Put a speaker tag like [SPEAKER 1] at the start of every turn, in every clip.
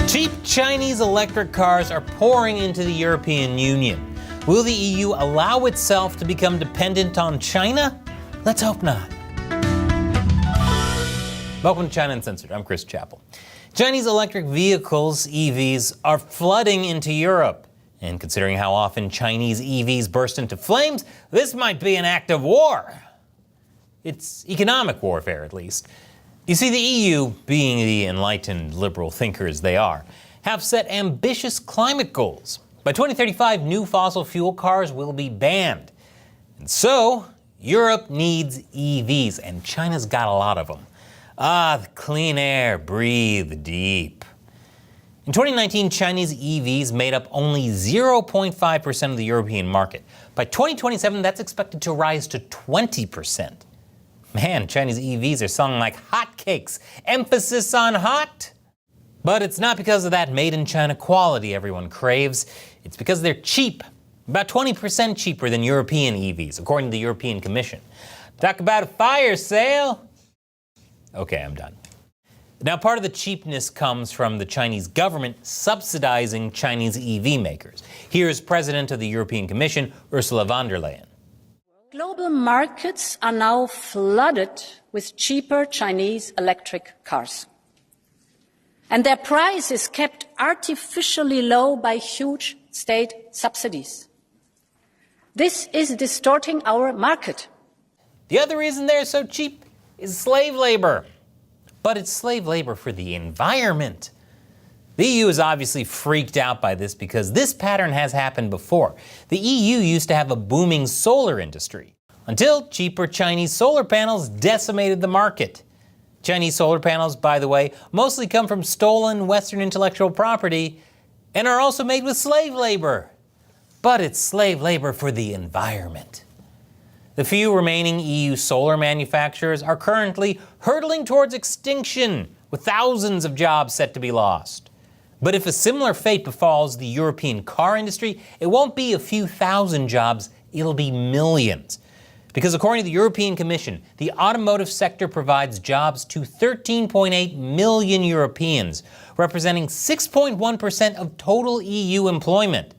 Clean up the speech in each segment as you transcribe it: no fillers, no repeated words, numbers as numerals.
[SPEAKER 1] Cheap Chinese electric cars are pouring into the European Union. Will the EU allow itself to become dependent on China? Let's hope not. Welcome to China Uncensored. I'm Chris Chappell. Chinese electric vehicles, EVs, are flooding into Europe. And considering how often Chinese EVs burst into flames, this might be an act of war. It's economic warfare, at least. You see, the EU, being the enlightened liberal thinkers they are, have set ambitious climate goals. By 2035, new fossil fuel cars will be banned. And so, Europe needs EVs, and China's got a lot of them. The clean air, breathe deep. In 2019, Chinese EVs made up only 0.5% of the European market. By 2027, that's expected to rise to 20%. Man, Chinese EVs are selling like hotcakes. Emphasis on hot. But it's not because of that made in China quality everyone craves. It's because they're cheap. About 20% cheaper than European EVs, according to the European Commission. Talk about a fire sale. Okay, I'm done. Now, part of the cheapness comes from the Chinese government subsidizing Chinese EV makers. Here's President of the European Commission, Ursula von der Leyen.
[SPEAKER 2] Global markets are now flooded with cheaper Chinese electric cars. And their price is kept artificially low by huge state subsidies. This is distorting our market.
[SPEAKER 1] The other reason they're so cheap is slave labor. But it's slave labor for the environment. The EU is obviously freaked out by this because this pattern has happened before. The EU used to have a booming solar industry until cheaper Chinese solar panels decimated the market. Chinese solar panels, by the way, mostly come from stolen Western intellectual property and are also made with slave labor. But it's slave labor for the environment. The few remaining EU solar manufacturers are currently hurtling towards extinction, with thousands of jobs set to be lost. But if a similar fate befalls the European car industry, it won't be a few thousand jobs, it'll be millions. Because according to the European Commission, the automotive sector provides jobs to 13.8 million Europeans, representing 6.1% of total EU employment.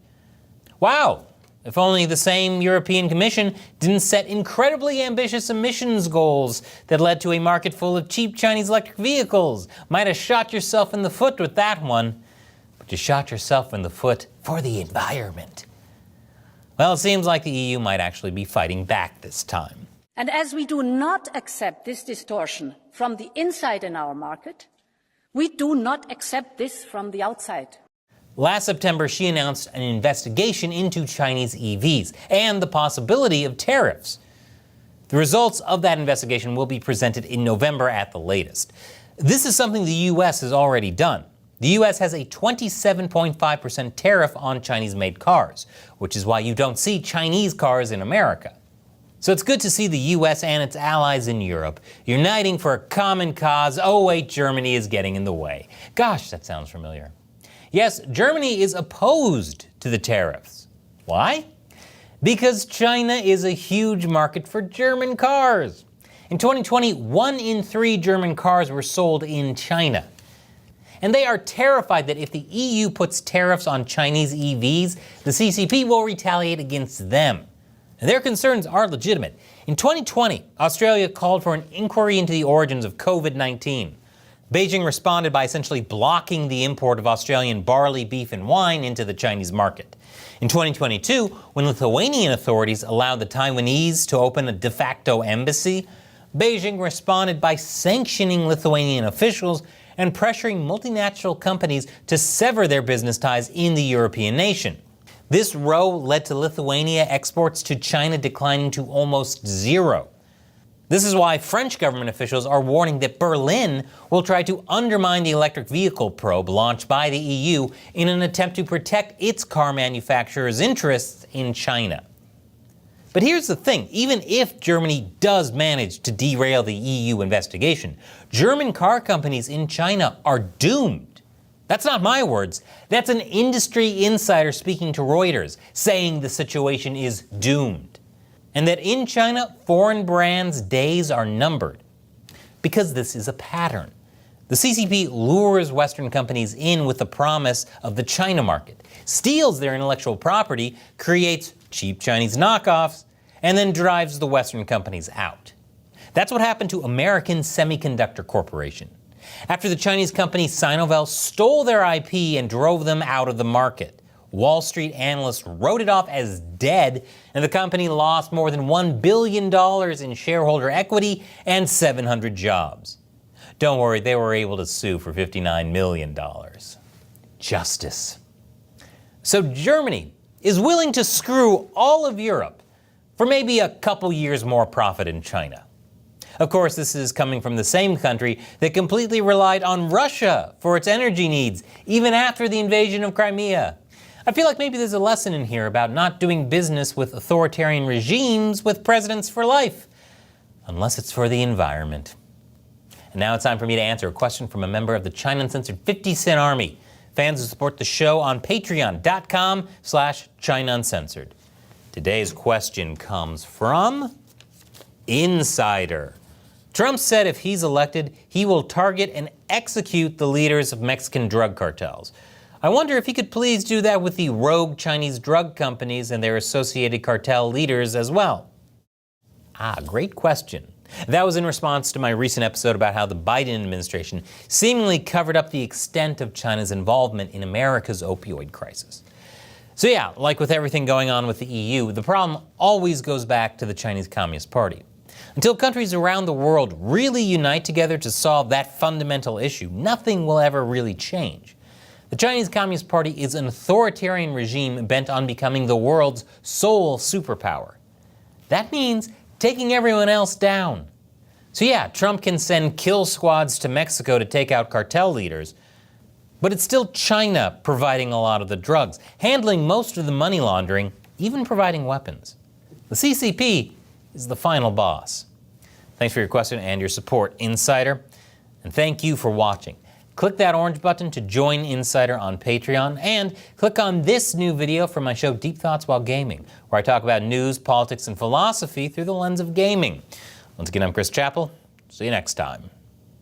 [SPEAKER 1] Wow! If only the same European Commission didn't set incredibly ambitious emissions goals that led to a market full of cheap Chinese electric vehicles. Might have shot yourself in the foot with that one. But you shot yourself in the foot for the environment. Well, it seems like the EU might actually be fighting back this time.
[SPEAKER 2] And as we do not accept this distortion from the inside in our market, we do not accept this from the outside.
[SPEAKER 1] Last September, she announced an investigation into Chinese EVs and the possibility of tariffs. The results of that investigation will be presented in November at the latest. This is something the U.S. has already done. The U.S. has a 27.5% tariff on Chinese-made cars, which is why you don't see Chinese cars in America. So it's good to see the U.S. and its allies in Europe uniting for a common cause. Oh wait, Germany is getting in the way. Gosh, that sounds familiar. Yes, Germany is opposed to the tariffs. Why? Because China is a huge market for German cars. In 2020, 1 in 3 German cars were sold in China. And they are terrified that if the EU puts tariffs on Chinese EVs, the CCP will retaliate against them. And their concerns are legitimate. In 2020, Australia called for an inquiry into the origins of COVID-19. Beijing responded by essentially blocking the import of Australian barley, beef, and wine into the Chinese market. In 2022, when Lithuanian authorities allowed the Taiwanese to open a de facto embassy, Beijing responded by sanctioning Lithuanian officials and pressuring multinational companies to sever their business ties in the European nation. This row led to Lithuania exports to China declining to almost zero. This is why French government officials are warning that Berlin will try to undermine the electric vehicle probe launched by the EU in an attempt to protect its car manufacturers' interests in China. But here's the thing, even if Germany does manage to derail the EU investigation, German car companies in China are doomed. That's not my words. That's an industry insider speaking to Reuters, saying the situation is doomed. And that in China, foreign brands' days are numbered. Because this is a pattern. The CCP lures Western companies in with the promise of the China market, steals their intellectual property, creates cheap Chinese knockoffs, and then drives the Western companies out. That's what happened to American Semiconductor Corporation. After the Chinese company Sinovel stole their IP and drove them out of the market, Wall Street analysts wrote it off as dead, and the company lost more than $1 billion in shareholder equity and 700 jobs. Don't worry, they were able to sue for $59 million. Justice. So Germany is willing to screw all of Europe for maybe a couple years more profit in China. Of course, this is coming from the same country that completely relied on Russia for its energy needs, even after the invasion of Crimea. I feel like maybe there's a lesson in here about not doing business with authoritarian regimes with presidents for life, unless it's for the environment. And now it's time for me to answer a question from a member of the China Uncensored 50 Cent Army, fans who support the show on patreon.com/China Uncensored. Today's question comes from Insider. Trump said if he's elected, he will target and execute the leaders of Mexican drug cartels. I wonder if he could please do that with the rogue Chinese drug companies and their associated cartel leaders as well. Great question. That was in response to my recent episode about how the Biden administration seemingly covered up the extent of China's involvement in America's opioid crisis. So yeah, like with everything going on with the EU, the problem always goes back to the Chinese Communist Party. Until countries around the world really unite together to solve that fundamental issue, nothing will ever really change. The Chinese Communist Party is an authoritarian regime bent on becoming the world's sole superpower. That means taking everyone else down. So yeah, Trump can send kill squads to Mexico to take out cartel leaders, but it's still China providing a lot of the drugs, handling most of the money laundering, even providing weapons. The CCP is the final boss. Thanks for your question and your support, Insider. And thank you for watching. Click that orange button to join Insider on Patreon, and click on this new video for my show Deep Thoughts While Gaming, where I talk about news, politics, and philosophy through the lens of gaming. Once again, I'm Chris Chappell. See you next time.